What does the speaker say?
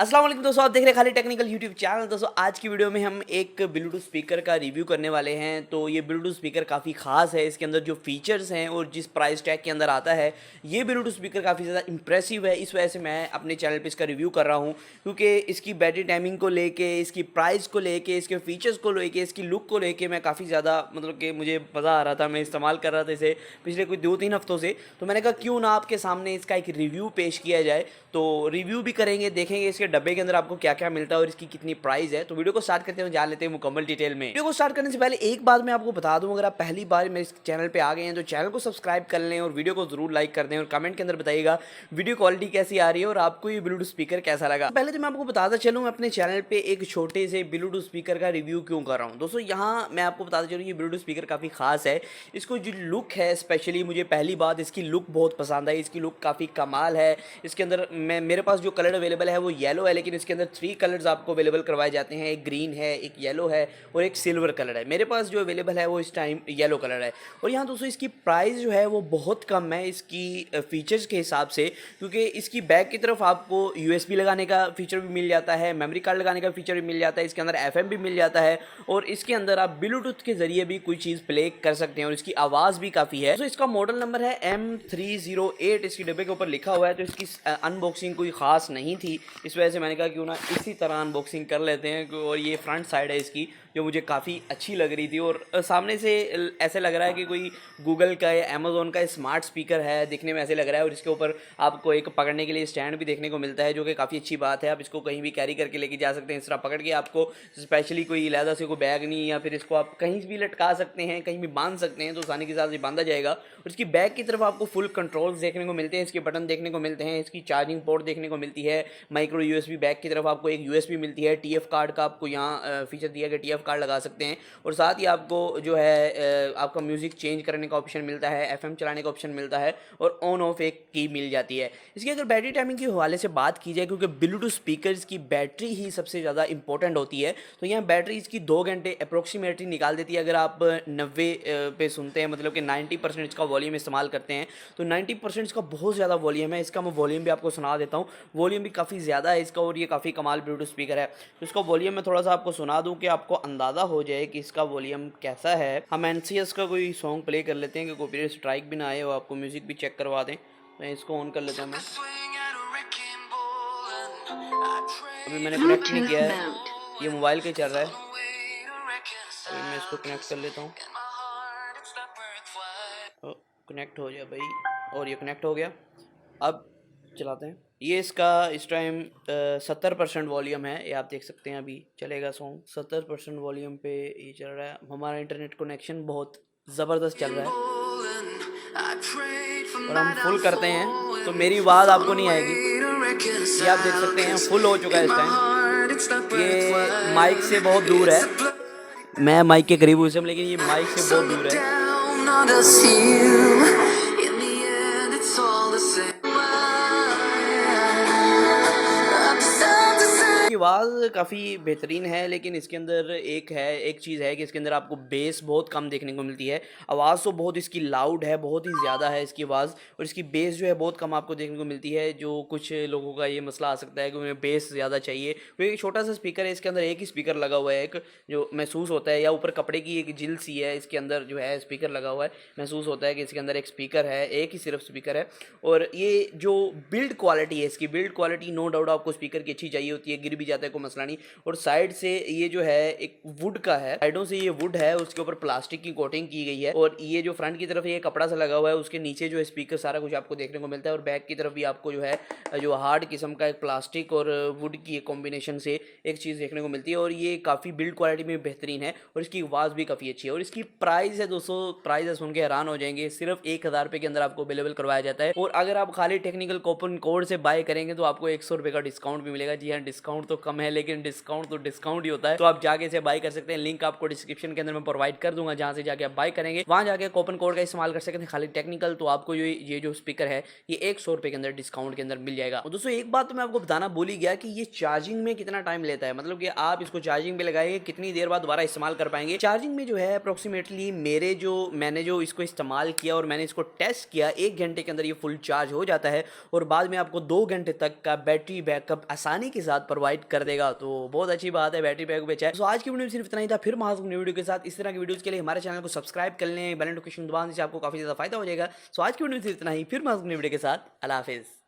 अस्सलाम वालेकुम दोस्तों, आप देख रहे हैं खाली टेक्निकल यूट्यूब चैनल। दोस्तों आज की वीडियो में हम एक ब्लूटूथ स्पीकर का रिव्यू करने वाले हैं। तो ये ब्लूटूथ स्पीकर काफ़ी ख़ास है। इसके अंदर जो फीचर्स हैं और जिस प्राइस टैग के अंदर आता है, ये ब्लूटूथ स्पीकर काफ़ी ज़्यादा इंप्रेसिव है। इस वजह से मैं अपने चैनल पे इसका रिव्यू कर रहा हूँ, क्योंकि इसकी बैटरी टाइमिंग को लेके, इसकी प्राइस को लेके, इसके फीचर्स को लेके, इसकी लुक को लेके मैं काफ़ी ज़्यादा मतलब कि मुझे मज़ा आ रहा था। मैं इस्तेमाल कर रहा था इसे पिछले कुछ 2-3 हफ्तों से। तो मैंने कहा क्यों ना आपके सामने इसका एक रिव्यू पेश किया जाए। तो रिव्यू भी करेंगे, देखेंगे इसके डब्बे के अंदर आपको क्या क्या मिलता है और इसकी कितनी प्राइस है। तो वीडियो को स्टार्ट करते हैं, जान लेते हैं मुकम्मल डिटेल में। वीडियो को स्टार्ट करने से पहले एक बात मैं आपको बता दूं, अगर आप पहली बार मेरे चैनल पे आ गए हैं तो चैनल को सब्सक्राइब कर लें और वीडियो को जरूर लाइक कर दें और कमेंट के अंदर बताइएगा वीडियो क्वालिटी कैसी आ रही है और आपको ये ब्लूटूथ स्पीकर कैसा लगा। पहले तो मैं आपको बताता चलूँ, मैं अपने चैनल पे एक छोटे से ब्लूटूथ स्पीकर का रिव्यू क्यों कर रहा हूँ। दोस्तों यहाँ मैं आपको बताता चलूँ, ये ब्लूटूथ स्पीकर काफ़ी खास है। इसको जो लुक है, स्पेशली मुझे पहली बात इसकी लुक बहुत पसंद आई। इसकी लुक काफ़ी कमाल है। इसके अंदर मेरे पास जो कलर अवेलेबल है वो येलो है, लेकिन इसके अंदर 3 कलर्स आपको अवेलेबल करवाए जाते हैं। एक ग्रीन है, एक येलो है और एक सिल्वर कलर है। मेरे पास जो अवेलेबल है वो इस टाइम येलो कलर है। और यहाँ दोस्तों इसकी प्राइस जो है वो बहुत कम है इसकी फीचर्स के हिसाब से, क्योंकि इसकी बैक की तरफ आपको यूएसबी लगाने का फीचर भी मिल जाता है, मेमोरी कार्ड लगाने का फीचर भी मिल जाता है, इसके अंदर एफएम भी मिल जाता है और इसके अंदर आप ब्लूटूथ के जरिए भी कोई चीज़ प्ले कर सकते हैं और इसकी आवाज़ भी काफ़ी है। तो इसका मॉडल नंबर है M308, इसकी डब्बे के ऊपर लिखा हुआ है। तो इसकी अनबॉक्सिंग कोई ख़ास नहीं थी, इस वजह से मैंने कहा क्यों ना इसी तरह अनबॉक्सिंग कर लेते हैं। और ये फ्रंट साइड है इसकी, जो मुझे काफ़ी अच्छी लग रही थी और सामने से ऐसे लग रहा है कि कोई गूगल का या अमेज़ोन का स्मार्ट स्पीकर है, दिखने में ऐसे लग रहा है। और इसके ऊपर आपको एक पकड़ने के लिए स्टैंड भी देखने को मिलता है, जो कि काफ़ी अच्छी बात है। आप इसको कहीं भी कैरी करके लेके जा सकते हैं। इस तरह पकड़ के आपको स्पेशली कोई लहदा से कोई बैग नहीं, या फिर इसको आप कहीं भी लटका सकते हैं, कहीं भी बांध सकते हैं, तो आसानी के साथ ये बांधा जाएगा। और इसकी बैक की तरफ आपको फुल कंट्रोल्स देखने को मिलते हैं, इसके बटन देखने को मिलते हैं, इसकी चार्जिंग पोर्ट देखने को मिलती है, माइक्रो यूएसबी बैक की तरफ आपको एक यूएसबी मिलती है, टीएफ कार्ड का आपको यहाँ फीचर दिया गया, टीएफ कार्ड लगा सकते हैं। और साथ ही आपको जो है आपका म्यूज़िक चेंज करने का ऑप्शन मिलता है, एफएम चलाने का ऑप्शन मिलता है और ऑन ऑफ एक की मिल जाती है। इसकी अगर बैटरी टाइमिंग के हवाले से बात की जाए, क्योंकि ब्लूटूथ स्पीकर्स की बैटरी ही सबसे ज़्यादा इंपॉर्टेंट होती है, तो यहाँ बैटरी इसकी 2 घंटे अप्रोक्सीमेटली निकाल देती है। अगर आप 90 पे सुनते हैं, मतलब कि 90% इसका वॉल्यूम इस्तेमाल करते हैं, तो 90% इसका बहुत ज़्यादा वॉल्यूम है। इसका मैं वॉल्यूम भी आपको सुना देता हूँ, वॉल्यूम भी काफ़ी ज़्यादा है इसका और ये काफ़ी कमाल ब्लूटूथ स्पीकर है। तो इसका वॉल्यूम मैं थोड़ा सा आपको सुना दूँ कि आपको अंदाज़ा हो जाए कि इसका वॉल्यूम कैसा है। हम एनसीएस का कोई सॉन्ग प्ले कर लेते हैं कि कॉपीराइट स्ट्राइक भी ना आए और आपको म्यूज़िक भी चेक करवा दें। मैं इसको ऑन कर लेता हूँ। अभी मैंने कनेक्ट नहीं किया है, ये मोबाइल के चल रहा है। अभी मैं इसको कनेक्ट कर लेता हूँ। कनेक्ट हो जाए भाई, और ये कनेक्ट हो गया। अब चलाते हैं। ये इसका इस टाइम 70% वॉल्यूम है, ये आप देख सकते हैं। अभी चलेगा सॉन्ग 70% वॉल्यूम पे ये चल रहा है। हमारा इंटरनेट कनेक्शन बहुत ज़बरदस्त चल रहा है और हम फुल करते हैं तो मेरी आवाज़ आपको नहीं आएगी। ये आप देख सकते हैं फुल हो चुका है इस टाइम। ये माइक से बहुत दूर है, मैं माइक के करीब हूँ इस टाइम, लेकिन ये माइक से बहुत दूर है। आवाज़ काफ़ी बेहतरीन है, लेकिन इसके अंदर एक चीज़ है कि इसके अंदर आपको बेस बहुत कम देखने को मिलती है। आवाज़ तो बहुत इसकी लाउड है, बहुत ही ज़्यादा है इसकी आवाज़, और इसकी बेस जो है बहुत कम आपको देखने को मिलती है। जो कुछ लोगों का ये मसला आ सकता है कि उन्हें बेस ज़्यादा चाहिए, क्योंकि एक छोटा सा स्पीकर है, इसके अंदर एक ही स्पीकर लगा हुआ है, एक जो महसूस होता है, या ऊपर कपड़े की एक जिल सी है, इसके अंदर जो है स्पीकर लगा हुआ है, महसूस होता है कि इसके अंदर एक स्पीकर है, एक ही सिर्फ स्पीकर है। और ये जो बिल्ड क्वालिटी है, इसकी बिल्ड क्वालिटी नो डाउट आपको स्पीकर की अच्छी चाहिए होती है, गिर भी जाता है कोई मसला नहीं। और साइड से ये जो है एक वुड का है, साइडों से ये वुड है, उसके ऊपर प्लास्टिक की कोटिंग की गई है। और ये जो फ्रंट की तरफ ये कपड़ा सा लगा हुआ है, उसके नीचे जो स्पीकर सारा कुछ आपको देखने को मिलता है। और बैक की तरफ भी आपको जो है जो हार्ड किस्म का एक प्लास्टिक और वुड की एक कॉम्बिनेशन से एक चीज़ देखने को मिलती है। और ये काफ़ी बिल्ड क्वालिटी में बेहतरीन है और इसकी आवाज़ भी काफ़ी अच्छी है। और इसकी प्राइस है दोस्तों, प्राइस है सुन के हैरान हो जाएंगे, सिर्फ 1000 रुपये के अंदर आपको अवेलेबल करवाया जाता है। और अगर आप खाली टेक्निकल कूपन कोड से बाय करेंगे तो आपको 100 रुपये का डिस्काउंट भी मिलेगा। जी हाँ, डिस्काउंट तो तो कम है, लेकिन डिस्काउंट तो डिस्काउंट ही होता है। तो आप जाके इसे बाय कर सकते हैं, लिंक आपको डिस्क्रिप्शन के अंदर मैं प्रोवाइड कर दूंगा, जहां से जाके आप बाय करेंगे वहां जाके कूपन कोड का इस्तेमाल कर सकते हैं खाली टेक्निकल। तो आपको ये जो स्पीकर है ये 100 रुपए के अंदर डिस्काउंट के अंदर मिल जाएगा। और दोस्तों एक बात तो मैं आपको बताना भूल ही गया कि ये चार्जिंग में कितना टाइम लेता है, मतलब कि आप इसको चार्जिंग पे लगाएंगे कितनी देर बाद दोबारा इस्तेमाल कर पाएंगे। चार्जिंग में जो है अप्रोक्सीमेटली मैंने जो इसको इस्तेमाल किया और मैंने इसको टेस्ट किया, 1 घंटे के अंदर ये फुल चार्ज हो जाता है और बाद में आपको 2 घंटे तक का बैटरी बैकअप आसानी के साथ प्रोवाइड कर देगा। तो बहुत अच्छी बात है, बैटरी बैकअप अच्छा है। तो आज की वीडियो में सिर्फ इतना ही था, फिर मैं वीडियो के साथ इस तरह की वीडियोस के लिए हमारे चैनल को सब्सक्राइब कर लें, बेल नोटिफिकेशन दबाने से आपको काफी ज्यादा फायदा हो जाएगा। सो आज की वीडियो में सिर्फ इतना ही, फिर मैं वीडियो के साथ। अल्लाह हाफिज।